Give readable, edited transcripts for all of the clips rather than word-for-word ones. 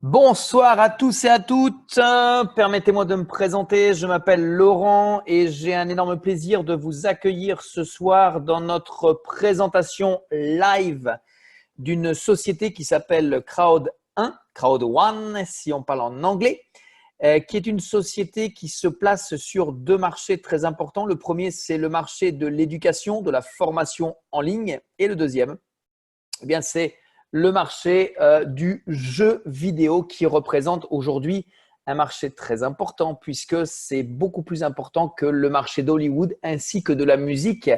Bonsoir à tous et à toutes. Permettez-moi de me présenter. Je m'appelle Laurent et j'ai un énorme plaisir de vous accueillir ce soir dans notre présentation live d'une société qui s'appelle Crowd1, Crowd1 si on parle en anglais, qui est une société qui se place sur deux marchés très importants. Le premier, c'est le marché de l'éducation, de la formation en ligne, et le deuxième, eh bien, c'est le marché du jeu vidéo qui représente aujourd'hui un marché très important puisque c'est beaucoup plus important que le marché d'Hollywood ainsi que de la musique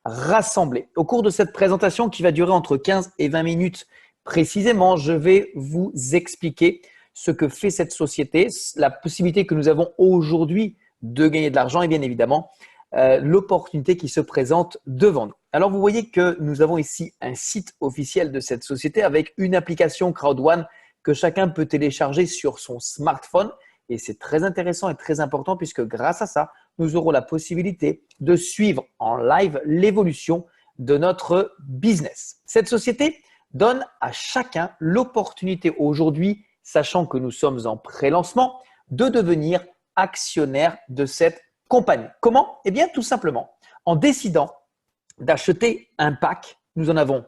rassemblée. Au cours de cette présentation qui va durer entre 15 et 20 minutes précisément, je vais vous expliquer ce que fait cette société, la possibilité que nous avons aujourd'hui de gagner de l'argent et bien évidemment l'opportunité qui se présente devant nous. Alors, vous voyez que nous avons ici un site officiel de cette société avec une application Crowd1 que chacun peut télécharger sur son smartphone. Et c'est très intéressant et très important puisque grâce à ça, nous aurons la possibilité de suivre en live l'évolution de notre business. Cette société donne à chacun l'opportunité aujourd'hui, sachant que nous sommes en pré-lancement, de devenir actionnaire de cette compagnie. Comment? Eh bien, tout simplement en décidant d'acheter un pack. Nous en avons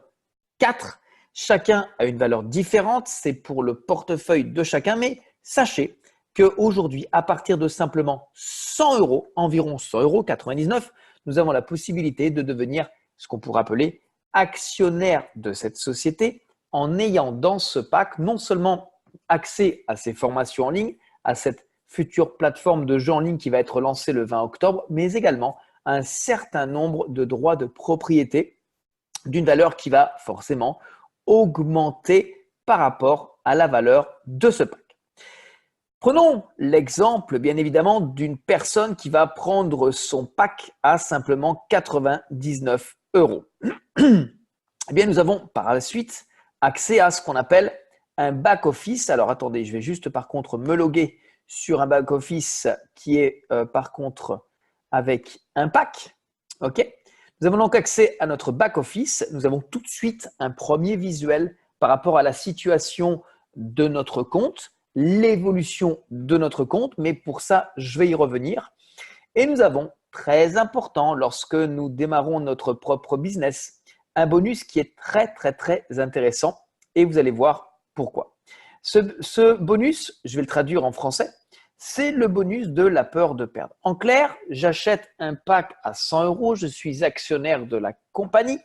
4. Chacun a une valeur différente. C'est pour le portefeuille de chacun. Mais sachez qu'aujourd'hui, à partir de simplement 100 euros, environ 100 euros, 99, nous avons la possibilité de devenir ce qu'on pourrait appeler actionnaire de cette société en ayant dans ce pack non seulement accès à ces formations en ligne, à cette future plateforme de jeux en ligne qui va être lancée le 20 octobre, mais également un certain nombre de droits de propriété d'une valeur qui va forcément augmenter par rapport à la valeur de ce pack. Prenons l'exemple, bien évidemment, d'une personne qui va prendre son pack à simplement 99 euros. Eh bien, nous avons par la suite accès à ce qu'on appelle un back-office. Alors, attendez, je vais juste par contre me loguer sur un back-office qui est par contre avec un pack. OK. Nous avons donc accès à notre back-office. Nous avons tout de suite un premier visuel par rapport à la situation de notre compte, l'évolution de notre compte, mais pour ça, je vais y revenir. Et nous avons, très important lorsque nous démarrons notre propre business, un bonus qui est très, très, très intéressant et vous allez voir pourquoi. Ce bonus, je vais le traduire en français, c'est le bonus de la peur de perdre. En clair, j'achète un pack à 100 euros, je suis actionnaire de la compagnie.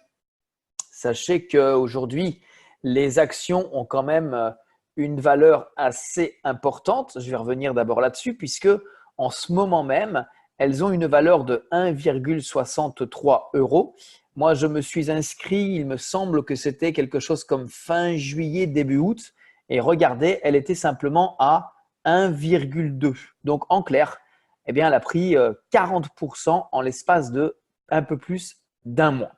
Sachez qu'aujourd'hui, les actions ont quand même une valeur assez importante. Je vais revenir d'abord là-dessus puisque en ce moment même, elles ont une valeur de 1,63 euros. Moi, je me suis inscrit, il me semble que c'était quelque chose comme fin juillet, début août. Et regardez, elle était simplement à 1,2. Donc, en clair, eh bien, elle a pris 40% en l'espace de un peu plus d'un mois.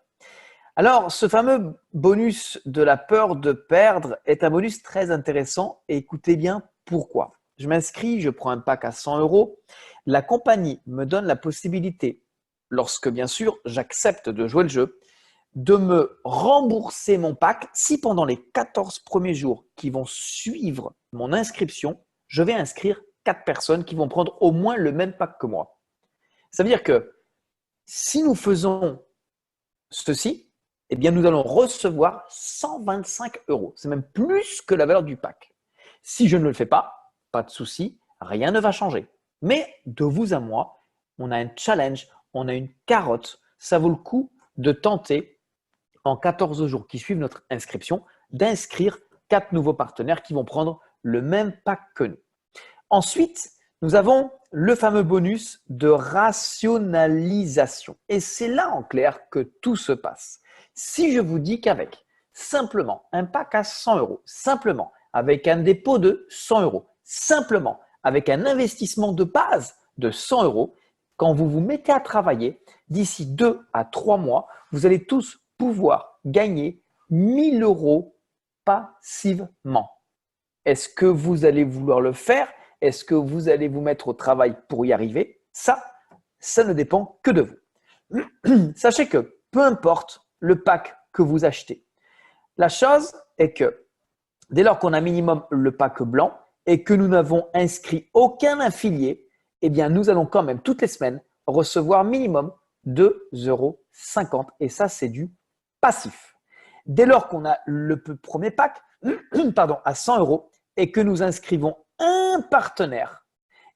Alors, ce fameux bonus de la peur de perdre est un bonus très intéressant et écoutez bien pourquoi. Je m'inscris, je prends un pack à 100 euros. La compagnie me donne la possibilité, lorsque bien sûr j'accepte de jouer le jeu, de me rembourser mon pack si pendant les 14 premiers jours qui vont suivre mon inscription, je vais inscrire 4 personnes qui vont prendre au moins le même pack que moi. Ça veut dire que si nous faisons ceci, eh bien nous allons recevoir 125 euros. C'est même plus que la valeur du pack. Si je ne le fais pas, pas de souci, rien ne va changer. Mais de vous à moi, on a un challenge, on a une carotte. Ça vaut le coup de tenter en 14 jours qui suivent notre inscription d'inscrire 4 nouveaux partenaires qui vont prendre le même pack que nous. Ensuite, nous avons le fameux bonus de rationalisation. Et c'est là en clair que tout se passe. Si je vous dis qu'avec simplement un pack à 100 euros, simplement avec un dépôt de 100 euros, simplement avec un investissement de base de 100 euros, quand vous vous mettez à travailler, d'ici 2 à 3 mois, vous allez tous pouvoir gagner 1000 euros passivement. Est-ce que vous allez vouloir le faire? Est-ce que vous allez vous mettre au travail pour y arriver? Ça ne dépend que de vous. Sachez que peu importe le pack que vous achetez, la chose est que dès lors qu'on a minimum le pack blanc, et que nous n'avons inscrit aucun affilié, eh bien, nous allons quand même toutes les semaines recevoir minimum 2,50 € et ça, c'est du passif. Dès lors qu'on a le premier pack à 100 € et que nous inscrivons un partenaire,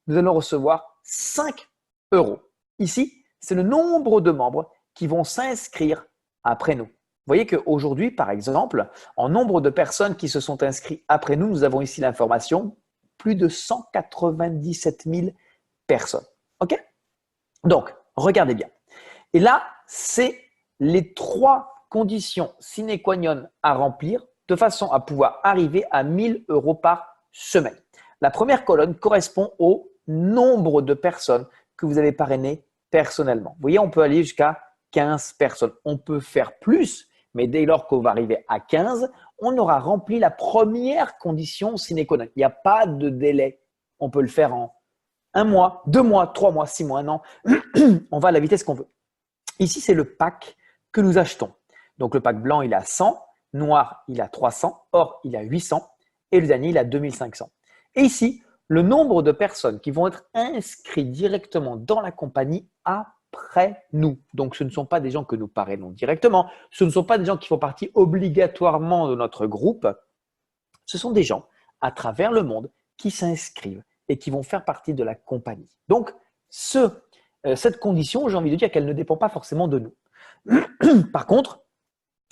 nous allons recevoir 5 €. Ici, c'est le nombre de membres qui vont s'inscrire après nous. Vous voyez qu'aujourd'hui, par exemple, en nombre de personnes qui se sont inscrites après nous, nous avons ici l'information, plus de 197 000 personnes. OK? Donc, regardez bien. Et là, c'est les 3 conditions sine qua non à remplir de façon à pouvoir arriver à 1 000 € par semaine. La première colonne correspond au nombre de personnes que vous avez parrainées personnellement. Vous voyez, on peut aller jusqu'à 15 personnes. On peut faire plus, mais dès lors qu'on va arriver à 15, on aura rempli la première condition sine qua non. Il n'y a pas de délai. On peut le faire en 1 mois, 2 mois, 3 mois, 6 mois, 1 an. On va à la vitesse qu'on veut. Ici, c'est le pack que nous achetons. Donc, le pack blanc, il est à 100, noir, il est à 300, or, il est à 800 et le dernier, il est à 2500. Et ici, le nombre de personnes qui vont être inscrites directement dans la compagnie après nous. Donc, ce ne sont pas des gens que nous parrainons directement. Ce ne sont pas des gens qui font partie obligatoirement de notre groupe. Ce sont des gens à travers le monde qui s'inscrivent et qui vont faire partie de la compagnie. Donc, cette condition, j'ai envie de dire qu'elle ne dépend pas forcément de nous. Par contre,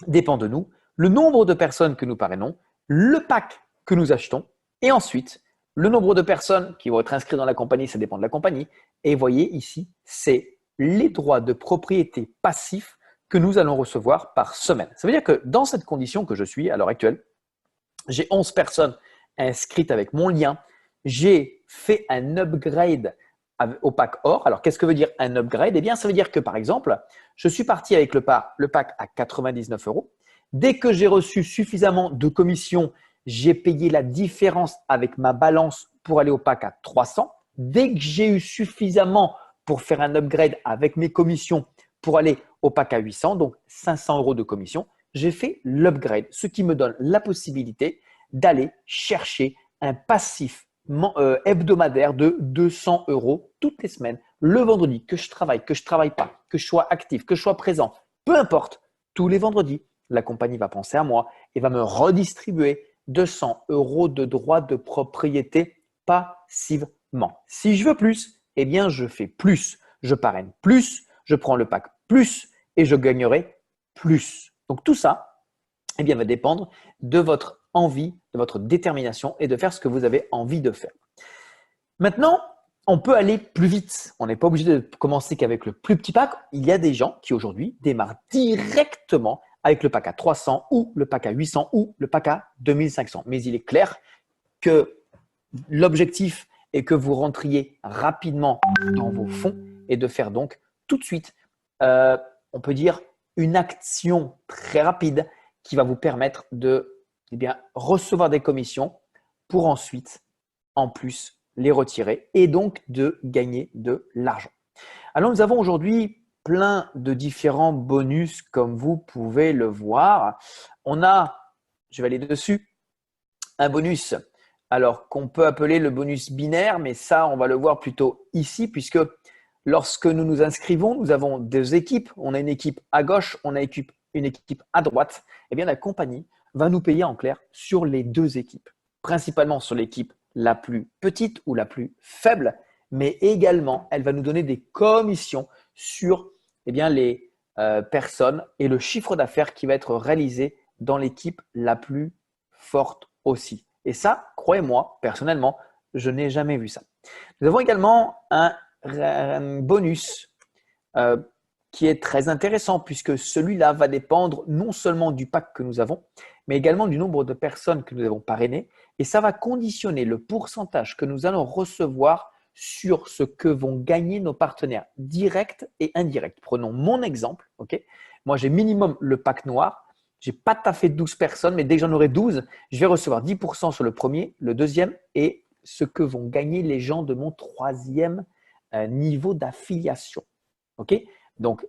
dépend de nous le nombre de personnes que nous parrainons, le pack que nous achetons et ensuite le nombre de personnes qui vont être inscrites dans la compagnie, ça dépend de la compagnie. Et voyez ici, c'est les droits de propriété passifs que nous allons recevoir par semaine. Ça veut dire que dans cette condition que je suis à l'heure actuelle, j'ai 11 personnes inscrites avec mon lien. J'ai fait un upgrade au pack or. Alors, qu'est-ce que veut dire un upgrade? Eh bien, ça veut dire que, par exemple, je suis parti avec le pack à 99 €. Dès que j'ai reçu suffisamment de commissions, j'ai payé la différence avec ma balance pour aller au pack à 300. Dès que j'ai eu suffisamment pour faire un upgrade avec mes commissions pour aller au pack à 800, donc 500 € de commission, j'ai fait l'upgrade, ce qui me donne la possibilité d'aller chercher un passif hebdomadaire de 200 € toutes les semaines, le vendredi, que je travaille pas, que je sois actif, que je sois présent, peu importe, tous les vendredis, la compagnie va penser à moi et va me redistribuer 200 € de droits de propriété passivement. Si je veux plus, eh bien, je fais plus. Je parraine plus, je prends le pack plus et je gagnerai plus. Donc, tout ça, eh bien, va dépendre de votre envie, de votre détermination et de faire ce que vous avez envie de faire. Maintenant, on peut aller plus vite. On n'est pas obligé de commencer qu'avec le plus petit pack. Il y a des gens qui aujourd'hui démarrent directement avec le pack à 300 ou le pack à 800 ou le pack à 2500. Mais il est clair que l'objectif est que vous rentriez rapidement dans vos fonds et de faire donc tout de suite, on peut dire, une action très rapide qui va vous permettre de recevoir des commissions pour ensuite, en plus, les retirer et donc de gagner de l'argent. Alors, nous avons aujourd'hui plein de différents bonus comme vous pouvez le voir. On a, je vais aller dessus, un bonus alors qu'on peut appeler le bonus binaire, mais ça, on va le voir plutôt ici puisque lorsque nous nous inscrivons, nous avons deux équipes. On a une équipe à gauche, on a une équipe à droite. Eh bien, la compagnie va nous payer en clair sur les deux équipes, principalement sur l'équipe la plus petite ou la plus faible, mais également, elle va nous donner des commissions sur les personnes et le chiffre d'affaires qui va être réalisé dans l'équipe la plus forte aussi. Et ça, croyez-moi, personnellement, je n'ai jamais vu ça. Nous avons également un bonus qui est très intéressant puisque celui-là va dépendre non seulement du pack que nous avons, mais également du nombre de personnes que nous avons parrainées. Et ça va conditionner le pourcentage que nous allons recevoir sur ce que vont gagner nos partenaires directs et indirects. Prenons mon exemple. Okay, moi, j'ai minimum le pack noir. Je n'ai pas taffé 12 personnes, mais dès que j'en aurai 12, je vais recevoir 10% sur le premier, le deuxième et ce que vont gagner les gens de mon troisième niveau d'affiliation. Okay, donc,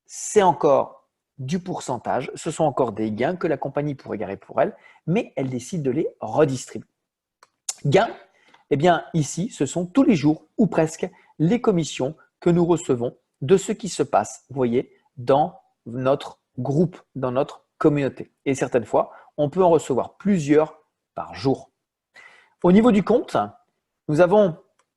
c'est encore du pourcentage. Ce sont encore des gains que la compagnie pourrait garder pour elle, mais elle décide de les redistribuer. Gains Eh bien, ici, ce sont tous les jours ou presque les commissions que nous recevons de ce qui se passe, vous voyez, dans notre groupe, dans notre communauté. Et certaines fois, on peut en recevoir plusieurs par jour. Au niveau du compte, nous avons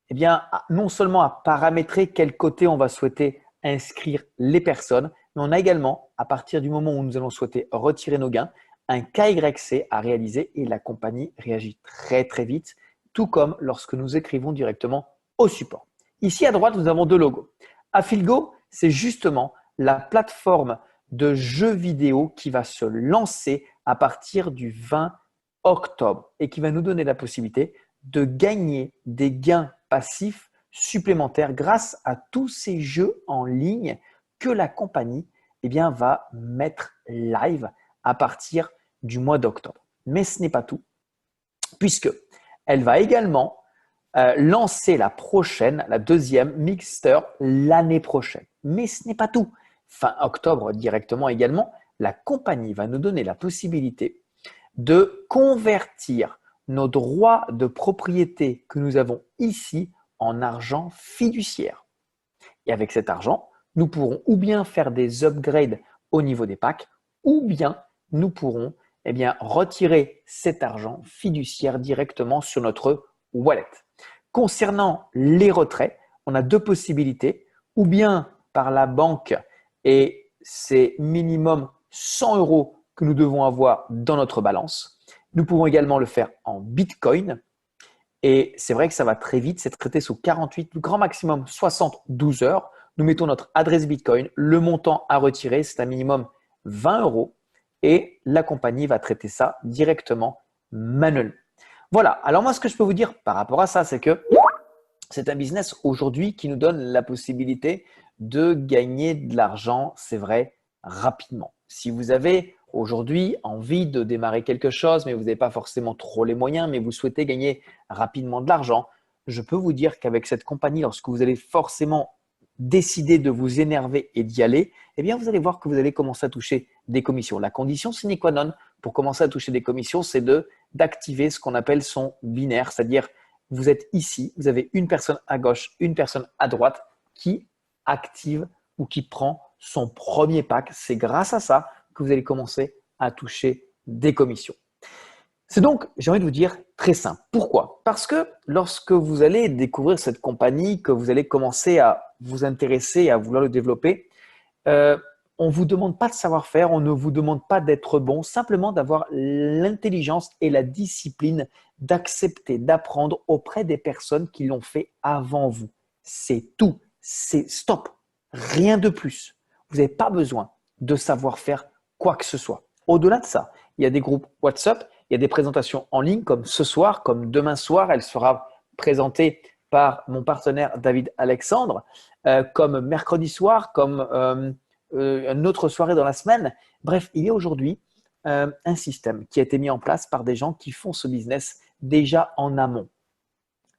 eh bien, non seulement à paramétrer quel côté on va souhaiter inscrire les personnes, mais on a également, à partir du moment où nous allons souhaiter retirer nos gains, un KYC à réaliser et la compagnie réagit très très vite, tout comme lorsque nous écrivons directement au support. Ici à droite, nous avons deux logos. Affilgo, c'est justement la plateforme de jeux vidéo qui va se lancer à partir du 20 octobre et qui va nous donner la possibilité de gagner des gains passifs supplémentaires grâce à tous ces jeux en ligne que la compagnie eh bien, va mettre live à partir du mois d'octobre. Mais ce n'est pas tout, puisque elle va également lancer la deuxième Mixter l'année prochaine. Mais ce n'est pas tout. Fin octobre directement également, la compagnie va nous donner la possibilité de convertir nos droits de propriété que nous avons ici en argent fiduciaire. Et avec cet argent, nous pourrons ou bien faire des upgrades au niveau des packs, ou bien nous pourrons retirer cet argent fiduciaire directement sur notre wallet. Concernant les retraits, on a deux possibilités, ou bien par la banque et c'est minimum 100 € que nous devons avoir dans notre balance. Nous pouvons également le faire en Bitcoin et c'est vrai que ça va très vite, c'est traité sous 48, le grand maximum 72 heures. Nous mettons notre adresse Bitcoin, le montant à retirer, c'est un minimum 20 € et la compagnie va traiter ça directement manuellement. Voilà, alors moi ce que je peux vous dire par rapport à ça, c'est que c'est un business aujourd'hui qui nous donne la possibilité de gagner de l'argent, c'est vrai, rapidement. Si vous avez aujourd'hui envie de démarrer quelque chose, mais vous n'avez pas forcément trop les moyens, mais vous souhaitez gagner rapidement de l'argent, je peux vous dire qu'avec cette compagnie, lorsque vous allez forcément décider de vous énerver et d'y aller, eh bien vous allez voir que vous allez commencer à toucher des commissions. La condition sine qua non pour commencer à toucher des commissions, c'est d'activer ce qu'on appelle son binaire, c'est-à-dire vous êtes ici, vous avez une personne à gauche, une personne à droite qui active ou qui prend son premier pack. C'est grâce à ça que vous allez commencer à toucher des commissions. C'est donc, j'ai envie de vous dire, très simple. Pourquoi? Parce que lorsque vous allez découvrir cette compagnie, que vous allez commencer à vous intéresser, à vouloir le développer, on ne vous demande pas de savoir-faire, on ne vous demande pas d'être bon, simplement d'avoir l'intelligence et la discipline d'accepter, d'apprendre auprès des personnes qui l'ont fait avant vous. C'est tout. C'est stop. Rien de plus. Vous n'avez pas besoin de savoir faire quoi que ce soit. Au-delà de ça, il y a des groupes WhatsApp, il y a des présentations en ligne comme ce soir, comme demain soir, elle sera présentée par mon partenaire David Alexandre, comme mercredi soir, comme une autre soirée dans la semaine. Bref, il y a aujourd'hui un système qui a été mis en place par des gens qui font ce business déjà en amont.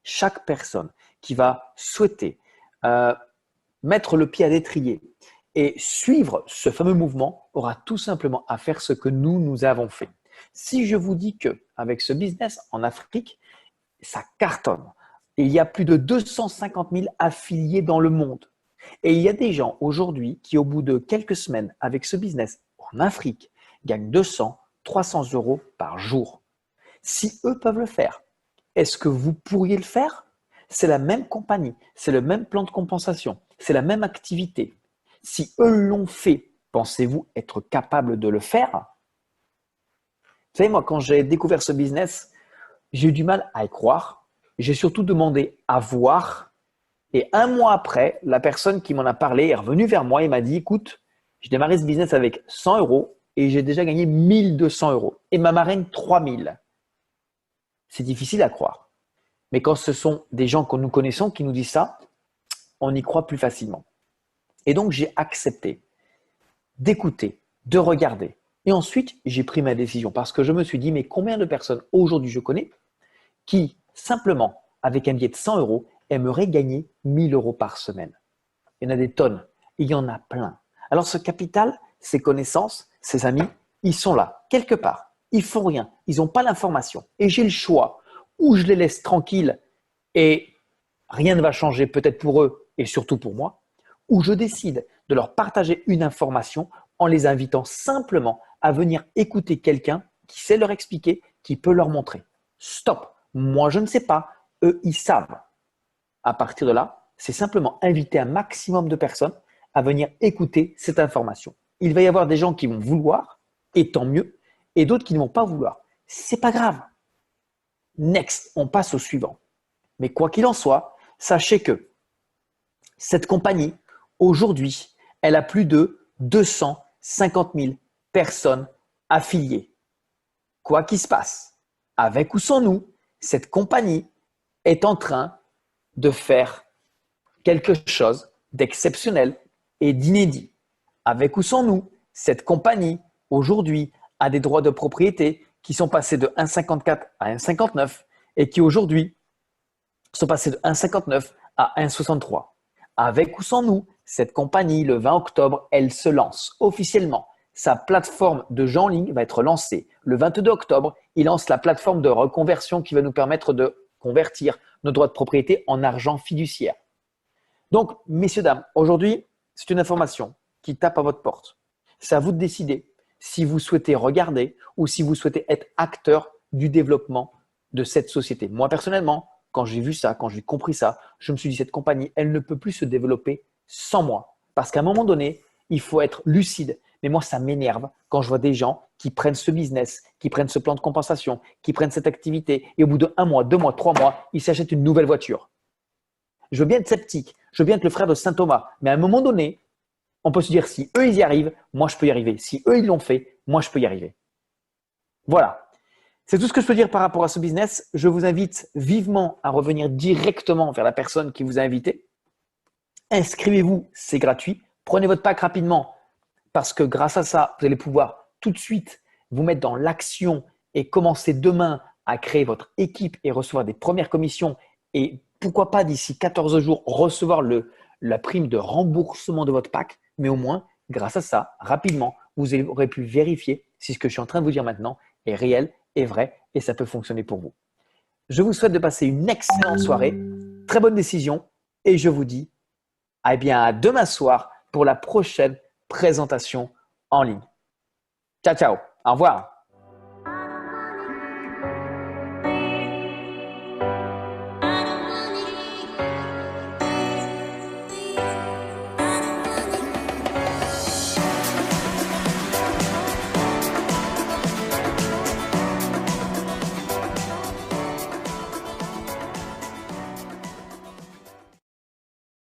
Chaque personne qui va souhaiter mettre le pied à l'étrier et suivre ce fameux mouvement aura tout simplement à faire ce que nous avons fait. Si je vous dis qu'avec ce business en Afrique, ça cartonne. Et il y a plus de 250 000 affiliés dans le monde. Et il y a des gens aujourd'hui qui, au bout de quelques semaines avec ce business en Afrique, gagnent 200, 300 € par jour. Si eux peuvent le faire, est-ce que vous pourriez le faire? C'est la même compagnie, c'est le même plan de compensation, c'est la même activité. Si eux l'ont fait, pensez-vous être capable de le faire? Vous savez, moi, quand j'ai découvert ce business, j'ai eu du mal à y croire. J'ai surtout demandé à voir. Et un mois après, la personne qui m'en a parlé est revenue vers moi et m'a dit, écoute, j'ai démarré ce business avec 100 € et j'ai déjà gagné 1200 € et ma marraine 3000. C'est difficile à croire. Mais quand ce sont des gens que nous connaissons qui nous disent ça, on y croit plus facilement. Et donc, j'ai accepté d'écouter, de regarder. Et ensuite, j'ai pris ma décision parce que je me suis dit, mais combien de personnes aujourd'hui je connais qui, simplement, avec un billet de 100 € aimeraient gagner 1000 € par semaine? Il y en a des tonnes. Il y en a plein. Alors, ce capital, ces connaissances, ces amis, ils sont là, quelque part. Ils font rien. Ils n'ont pas l'information. Et j'ai le choix. Ou je les laisse tranquilles et rien ne va changer peut-être pour eux et surtout pour moi, ou je décide de leur partager une information en les invitant simplement à venir écouter quelqu'un qui sait leur expliquer, qui peut leur montrer. Stop, moi je ne sais pas, eux ils savent. À partir de là, c'est simplement inviter un maximum de personnes à venir écouter cette information. Il va y avoir des gens qui vont vouloir, et tant mieux, et d'autres qui ne vont pas vouloir. C'est pas grave. Next, on passe au suivant. Mais quoi qu'il en soit, sachez que cette compagnie, aujourd'hui, elle a plus de 250 000 personnes affiliées. Quoi qu'il se passe, avec ou sans nous, cette compagnie est en train de faire quelque chose d'exceptionnel et d'inédit. Avec ou sans nous, cette compagnie, aujourd'hui, a des droits de propriété qui sont passés de 1,54 à 1,59 et qui, aujourd'hui, sont passés de 1,59 à 1,63. Avec ou sans nous, cette compagnie, le 20 octobre, elle se lance officiellement. Sa plateforme de jeux en ligne va être lancée. Le 22 octobre, il lance la plateforme de reconversion qui va nous permettre de convertir nos droits de propriété en argent fiduciaire. Donc, messieurs, dames, aujourd'hui, c'est une information qui tape à votre porte. C'est à vous de décider si vous souhaitez regarder ou si vous souhaitez être acteur du développement de cette société. Moi, personnellement, quand j'ai vu ça, quand j'ai compris ça, je me suis dit, cette compagnie, elle ne peut plus se développer sans moi. Parce qu'à un moment donné, il faut être lucide. Mais moi, ça m'énerve quand je vois des gens qui prennent ce business, qui prennent ce plan de compensation, qui prennent cette activité et au bout de 1 mois, 2 mois, 3 mois, ils s'achètent une nouvelle voiture. Je veux bien être sceptique, je veux bien être le frère de saint Thomas, mais à un moment donné, on peut se dire si eux ils y arrivent, moi je peux y arriver. Si eux ils l'ont fait, moi je peux y arriver. Voilà. C'est tout ce que je peux dire par rapport à ce business. Je vous invite vivement à revenir directement vers la personne qui vous a invité. Inscrivez-vous, c'est gratuit. Prenez votre pack rapidement parce que grâce à ça, vous allez pouvoir tout de suite vous mettre dans l'action et commencer demain à créer votre équipe et recevoir des premières commissions et pourquoi pas d'ici 14 jours recevoir la prime de remboursement de votre pack. Mais au moins, grâce à ça, rapidement, vous aurez pu vérifier si ce que je suis en train de vous dire maintenant est réel, est vrai et ça peut fonctionner pour vous. Je vous souhaite de passer une excellente soirée, très bonne décision et je vous dis à demain soir pour la prochaine présentation en ligne. Ciao, ciao. Au revoir.